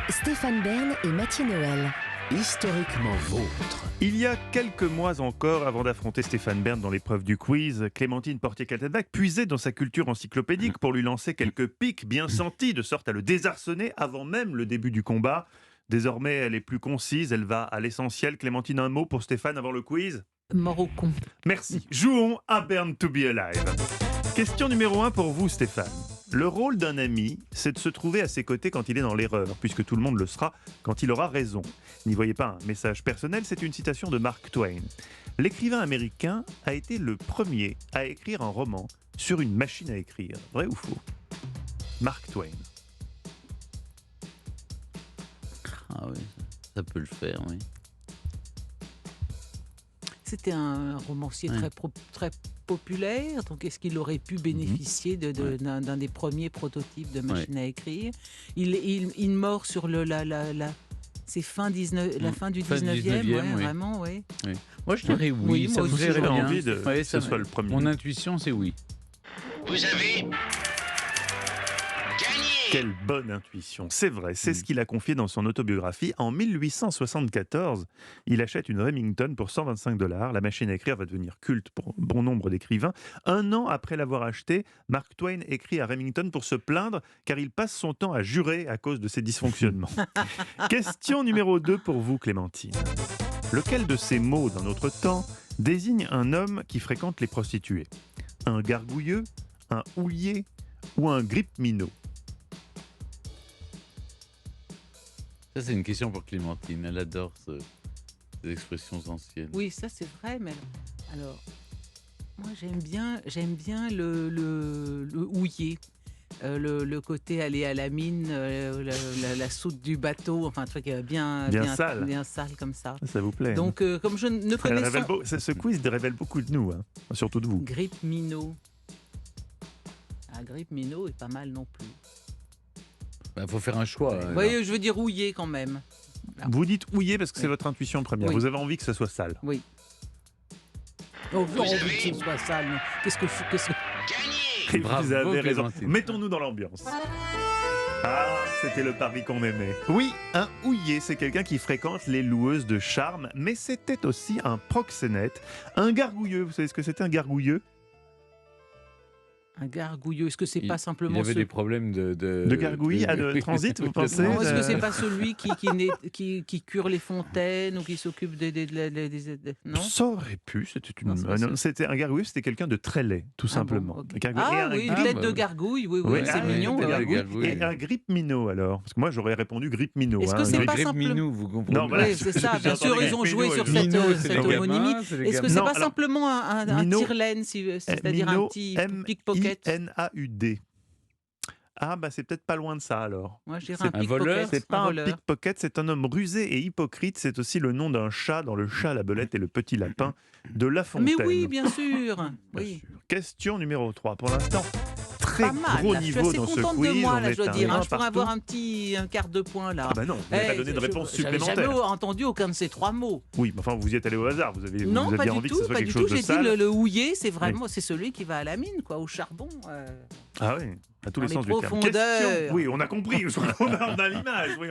Stéphane Bern et Mathieu Noël. Historiquement vôtre. Il y a quelques mois encore, avant d'affronter Stéphane Bern dans l'épreuve du quiz, Clémentine Portier-Kaltenbach puisait dans sa culture encyclopédique pour lui lancer quelques pics bien sentis, de sorte à le désarçonner avant même le début du combat. Désormais, elle est plus concise, elle va à l'essentiel. Clémentine, un mot pour Stéphane avant le quiz ? Mort au con. Merci. Jouons à Bern to be alive. Question numéro 1 pour vous, Stéphane. Le rôle d'un ami, c'est de se trouver à ses côtés quand il est dans l'erreur, puisque tout le monde le sera quand il aura raison. N'y voyez pas un message personnel, c'est une citation de Mark Twain. L'écrivain américain a été le premier à écrire un roman sur une machine à écrire. Vrai ou faux ? Mark Twain. Ah oui, ça peut le faire, oui. C'était un romancier très populaire, donc est-ce qu'il aurait pu bénéficier d'un des premiers prototypes de machine à écrire ? Il mort sur c'est fin du 19e, vraiment, oui. Moi, je dirais oui, ça moi me aussi, ferait j'aurais bien. envie que ce soit le premier. Mon intuition, c'est oui. Vous avez gagné. Quelle bonne intuition, c'est vrai, c'est ce qu'il a confié dans son autobiographie. En 1874, il achète une Remington pour $125. La machine à écrire va devenir culte pour bon nombre d'écrivains. Un an après l'avoir achetée, Mark Twain écrit à Remington pour se plaindre car il passe son temps à jurer à cause de ses dysfonctionnements. Question numéro 2 pour vous, Clémentine. Lequel de ces mots dans notre temps désigne un homme qui fréquente les prostituées ? Un gargouilleux, un houillé ou un grippe-minot ? Ça, c'est une question pour Clémentine. Elle adore ces expressions anciennes. Oui, ça c'est vrai, mais alors, moi j'aime bien le houiller. Le côté aller à la mine, la soute du bateau, enfin un truc bien sale comme ça. Ça vous plaît ? Donc, comme je ne connais pas... Ce quiz révèle beaucoup de nous, hein, surtout de vous. Grippe-minot. Ah, grippe-minot est pas mal non plus. Il faut faire un choix. Oui, je veux dire houiller quand même. Alors. Vous dites houiller parce que c'est votre intuition première. Oui. Vous avez envie que ça soit sale. Oui. Oh, vous avez envie que ce soit sale, non. Qu'est-ce que... Et Bravo, vous avez raison. Clémentine. Mettons-nous dans l'ambiance. Ah, c'était le pari qu'on aimait. Oui, un houillé, c'est quelqu'un qui fréquente les loueuses de charme, mais c'était aussi un proxénète, un gargouilleux. Vous savez ce que c'était un gargouilleux ? Un gargouilleux, est-ce que c'est pas simplement Il avait des problèmes De gargouille, de transit, vous pensez ? Non, est-ce que c'est pas celui qui cure les fontaines ou qui s'occupe des non ? Ça aurait pu, c'était une... Non, c'était un gargouilleux, c'était quelqu'un de très laid, tout simplement. Bon, ok. Un gargouille. Et un Oui, grippe- une tête de gargouille, oui, c'est mignon. gargouille. Et un grippe-minot, alors ? Parce que moi, j'aurais répondu grippe-minot. Est-ce que c'est Les pas grippes simplement... Minou, vous comprenez. Non, voilà. Oui, c'est ça, bien sûr, J'entendais ils ont joué sur Minot, cette les gamins, homonymie. c'est les Est-ce que gamins. c'est Non, pas alors, simplement un Minot, tire-laine, c'est-à-dire un petit pickpocket ? M-I-N-A-U-D. Ah, bah c'est peut-être pas loin de ça alors. Moi, je dirais C'est un un voleur, pickpocket. C'est pas un voleur. pickpocket, c'est un homme rusé et hypocrite. C'est aussi le nom d'un chat dans Le Chat, la Belette et le Petit Lapin de La Fontaine. Mais oui, bien sûr. Bien Oui. sûr. Question numéro 3. Pour l'instant, très Pas mal. gros Là. Je suis niveau assez dans ce contente quiz. de moi, on là, est je dois à dire. un Je pourrais partout. avoir un quart de point, là. Ah bah non, vous n'avez pas donné de réponse J'avais supplémentaire. jamais entendu aucun de ces trois mots. Oui, mais enfin, vous y êtes allé au hasard. Vous avez Non, pas aviez du envie que tout, ce soit pas quelque du tout. chose de J'ai dit sale. le houiller, c'est vraiment c'est celui qui va à la mine, quoi, au charbon. Ah oui, à tous Dans les les sens du terme. profondeurs. Question... Oui, on a compris. on a l'image. Oui,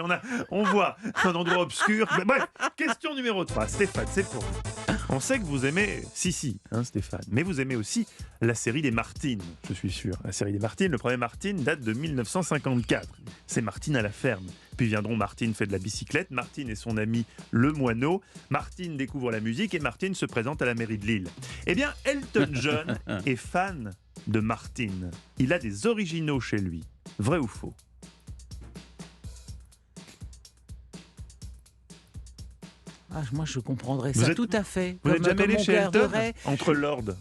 on voit un endroit obscur. Mais bref, question numéro 3. Stéphane, c'est pour vous. On sait que vous aimez Sissi, hein, Stéphane, mais vous aimez aussi la série des Martines, je suis sûr. La série des Martines, le premier Martine date de 1954. C'est Martine à la ferme. Puis viendront Martine fait de la bicyclette, Martine et son ami le moineau. Martine découvre la musique et Martine se présente à la mairie de Lille. Eh bien, Elton John est fan de Martine. Il a des originaux chez lui. Vrai ou faux ? Moi, je comprendrais Vous ça êtes- tout à fait. Vous n'êtes jamais allé on chez Elton garderait. entre Lords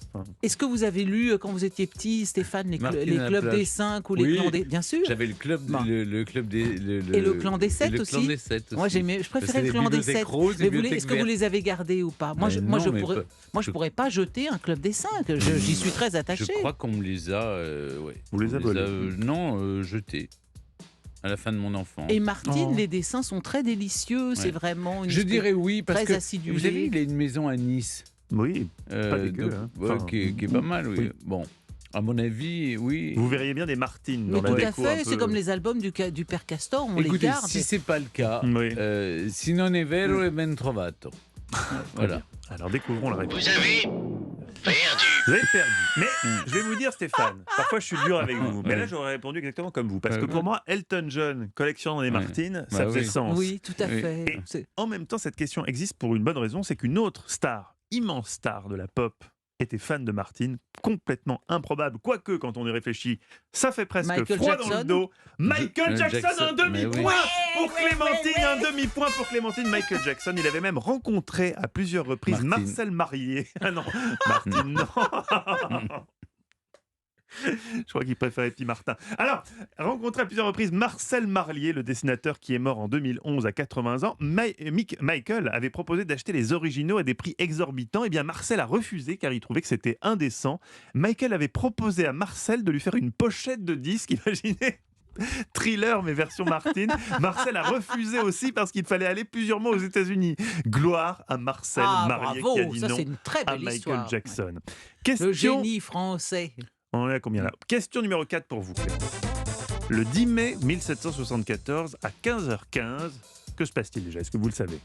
Est-ce que vous avez lu, quand vous étiez petit, Stéphane, les Martine à la clubs plage. des 5 ou les Oui. clans des... Bien sûr. J'avais le club, Bon. le club des... Et le clan des 7 le aussi. clan des 7 aussi. Moi, je préférais le clan des 7. Mais est-ce que vous les avez gardés ou pas ? Moi, je pourrais pas jeter un club des 5. J'y suis très attaché. Je crois qu'on me les a... ouais. Vous les avez volés. Non, jetés. À la fin de mon enfance. Et Martine, Oh. les dessins sont très délicieux. C'est vraiment une Je dirais oui, parce très que acidulée. vous savez, il a une maison à Nice. Oui, pas dégueu, donc, hein. ouais, Enfin, qui est pas mal, oui. oui. Bon, À mon avis, oui. Vous verriez bien des Martines dans Mais la tout à déco. un fait, peu. c'est comme les albums du Père Castor, on les Écoutez, garde. si c'est pas le cas, Oui. si non è vero è ben trovato. Voilà. Alors découvrons la réponse. Vous avez perdu. Vous avez perdu. Mais je vais vous dire, Stéphane, parfois je suis dur avec vous. Mais Ouais. là, j'aurais répondu exactement comme vous. Parce Ouais, que ouais. pour moi, Elton John, collectionnant des Ouais. Martines, ça Bah faisait oui. sens. Oui, tout à Oui. fait. Et C'est- en même temps, cette question existe pour une bonne raison, c'est qu'une autre star, immense star de la pop, était fan de Martine, complètement improbable. Quoique, quand on y réfléchit, ça fait presque Michael froid dans Jackson. le dos. Michael Jackson, Jackson, un mais demi-point oui. pour Clémentine, un demi-point pour Clémentine. Michael Jackson, il avait même rencontré à plusieurs reprises Martine. Marcel Marlier. Ah non, Martine, non. Je crois qu'il préférait Petit Martin. Alors, rencontré à plusieurs reprises Marcel Marlier, le dessinateur qui est mort en 2011 à 80 ans. Michael avait proposé d'acheter les originaux à des prix exorbitants. Eh bien, Marcel a refusé car il trouvait que c'était indécent. Michael avait proposé à Marcel de lui faire une pochette de disque, imaginez. Thriller, mais version Martine. Marcel a refusé aussi parce qu'il fallait aller plusieurs mois aux États-Unis. Gloire à Marcel Marlier bravo, qui a dit ça non c'est une très à belle Michael histoire. Jackson. Le Question. génie français. On est à combien là? Question numéro 4 pour vous, Clément. Le 10 mai 1774 à 15h15, que se passe-t-il déjà? Est-ce que vous le savez?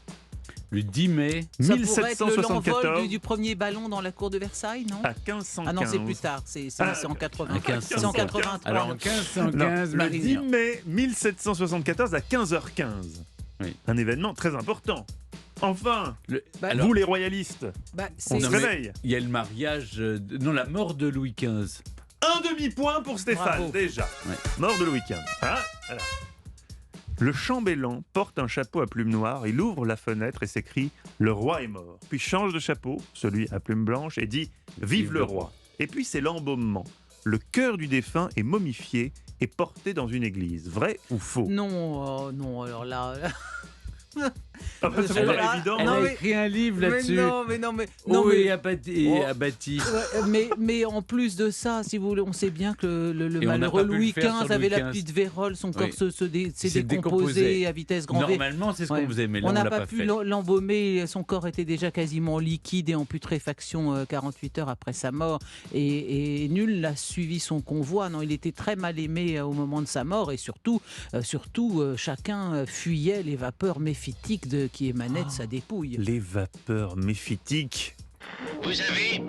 Le 10 mai, Ça pourrait être l'envol 1774 du premier ballon dans la cour de Versailles, non? à 1515. Ah non, c'est plus tard, c'est en 80. à 1500. C'est en 83. alors en Non, 1515, le 10 Marignan. mai 1774 à 15h15. Oui. Un événement très important. Enfin, Bah, Alors, vous les royalistes, Bah, on c'est- se Non, mais- réveille. il y a le mariage, non, la mort de Louis XV. Un demi-point pour Stéphane, Bravo. déjà. Ouais. Mort de Louis XV. Ah, voilà. Le chambellan porte un chapeau à plumes noires, il ouvre la fenêtre et s'écrie « Le roi est mort ». Puis change de chapeau, celui à plumes blanches, et dit « Vive le roi ». Et puis c'est l'embaumement. Le cœur du défunt est momifié et porté dans une église. Vrai ou faux? Non, non, alors là. Ah bah, ça me Elle paraît a- évident. Elle Non, a mais- écrit un livre Mais là-dessus. non, mais non, mais. Oh, Non, mais, et abattu. Oh. abattu. mais en plus de ça, si vous voulez, on sait bien que le Et on n'a malheureux pas pu le Louis faire sur XV avait Louis la XV. petite vérole, son corps Oui. s'est s'est décomposé décomposé. à vitesse grand V. Normalement, c'est ce Ouais. qu'on faisait, mais là, On on n'a l'a pas pas pu fait. l'embaumer, son corps était déjà quasiment liquide et en putréfaction 48 heures après sa mort. Et nul n'a suivi son convoi. Non, il était très mal aimé au moment de sa mort et surtout, chacun fuyait les vapeurs méphitique qui émanaient de sa dépouille. Les vapeurs méphitiques. Vous avez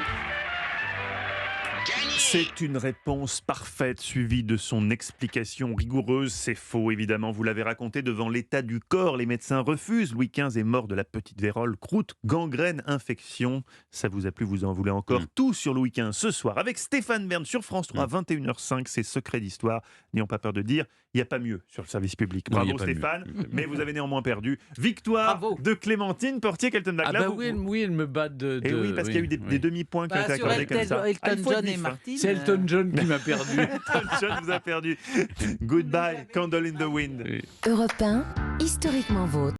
gagné. C'est une réponse parfaite suivie de son explication rigoureuse. C'est faux, évidemment. Vous l'avez raconté devant l'état du corps. Les médecins refusent. Louis XV est mort de la petite vérole. Croûte, gangrène, infection. Ça vous a plu, vous en voulez encore. Tout sur Louis XV ce soir avec Stéphane Bern sur France 3, 21h05. C'est Secret d'Histoire. N'ayons pas peur de dire, il n'y a pas mieux sur le service public. Non, il y Bravo a pas mieux. Stéphane, mais vous avez néanmoins perdu. Victoire Bravo. de Clémentine Portier-Keltenbach. Ah Là, bah vous- oui, elle me bat de... Et oui, parce qu'il y a eu des oui. demi-points qui ont Bah, été sur accordés comme ça. Elton Ah, il faut être John et vif, hein. Martine. C'est Elton John qui m'a perdu. Elton John vous a perdu. Goodbye, Candle in the Wind. Oui. Europe 1, historiquement vôtre.